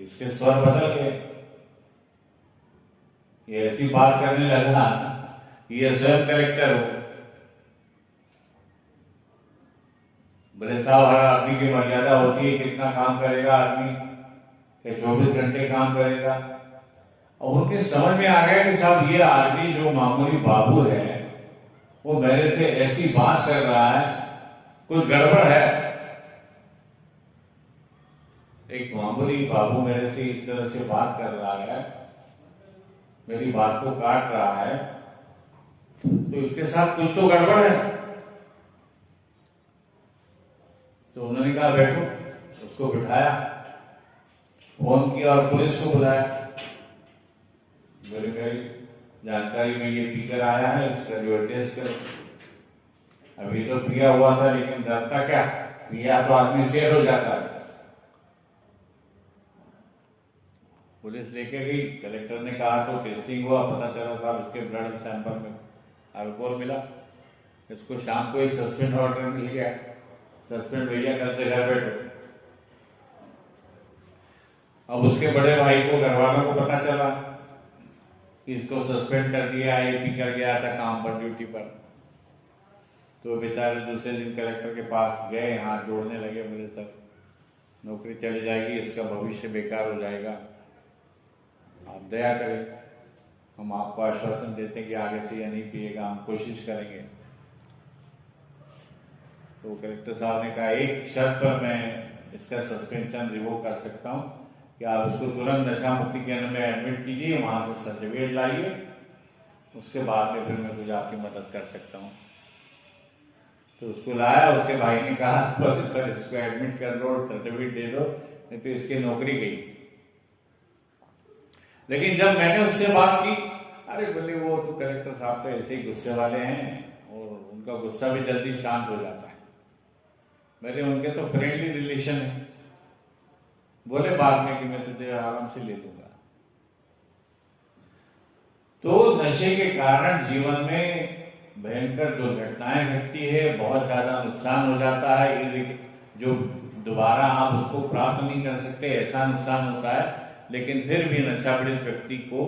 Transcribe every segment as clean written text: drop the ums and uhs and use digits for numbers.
इसके स्वर बदल गए। ये ऐसी बात करने लगा, ये स्वयं कलेक्टर हो। बोले साहब, हर आदमी की मर्यादा होती है, कितना काम करेगा आदमी, कि 24 घंटे काम करेगा। और उनके समझ में आ गया कि साहब ये आदमी जो मामूली बाबू है वो मेरे से ऐसी बात कर रहा है, कुछ गड़बड़ है। एक मामूली बाबू मेरे से इस तरह से बात कर रहा है, मेरी बात को काट रहा है, तो इसके साथ कुछ तो गड़बड़ है। तो उन्होंने कहा बैठो, उसको बिठाया, फोन किया और पुलिस को बुलाया। मेरी जानकारी में ये पीकर आया है, इसका जो टेस्ट करो। अभी तो पिया हुआ था, लेकिन डरता क्या, पिया तो आदमी सेट हो जाता है। पुलिस लेके गई, कलेक्टर ने कहा तो टेस्टिंग हुआ, पता चला साहब इसके ब्लड सैंपल में अल्कोहल मिला। इसको शाम को ही सस्पेंड ऑर्डर मिल गया, सस्पेंड भैया कल से घर बैठो। अब उसके बड़े भाई को, घर वालों को पता चला कि इसको सस्पेंड कर दिया, ये पी कर गया था काम पर, ड्यूटी पर। तो बेचारे दूसरे दिन कलेक्टर के पास गए, हाथ जोड़ने लगे, मेरे सर नौकरी चली जाएगी, इसका भविष्य बेकार हो जाएगा, आप दया करें, हम आपको आश्वासन देते हैं कि आगे से यह नहीं पिएगा, हम कोशिश करेंगे। तो कलेक्टर साहब ने कहा एक शर्त पर मैं इसका सस्पेंशन रिवोक कर सकता हूँ कि आप उसको तुरंत नशा मुक्ति केंद्र में एडमिट कीजिए, वहां से सर्टिफिकेट लाइए, उसके बाद में फिर मैं कुछ आपकी मदद कर सकता हूँ। तो उसको लाया, उसके भाई ने कहा सर इसको एडमिट कर दो, सर्टिफिकेट दे दो, नहीं तो इसकी नौकरी गई। लेकिन जब मैंने उससे बात की, अरे बोले वो तो कलेक्टर साहब तो ऐसे ही गुस्से वाले हैं और उनका गुस्सा भी जल्दी शांत हो जाता है। मेरे उनके तो फ्रेंडली रिलेशन है। बोले बाद में कि मैं तुझे आराम से ले लूंगा। तो नशे के कारण जीवन में भयंकर दुर्घटनाएं घटती है, बहुत ज्यादा नुकसान हो जाता है, जो दोबारा आप उसको प्राप्त नहीं कर सकते, ऐसा नुकसान होता है। लेकिन फिर भी नशापीड़ित व्यक्ति को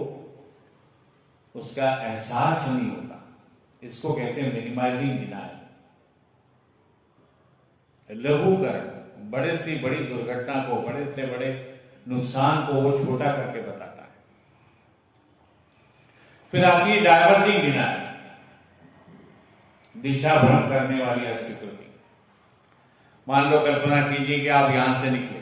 उसका एहसास नहीं होता। इसको कहते हैं मिनिमाइजिंग डिनायल, लघुकरण। बड़े से बड़ी दुर्घटना को, बड़े से बड़े नुकसान को वो छोटा करके बताता है। फिर आती है डाइवर्जिंग डिनायल, दिशा भ्रम करने वाली अस्वीकृति। मान लो, कल्पना कीजिए कि आप यहां से निकले,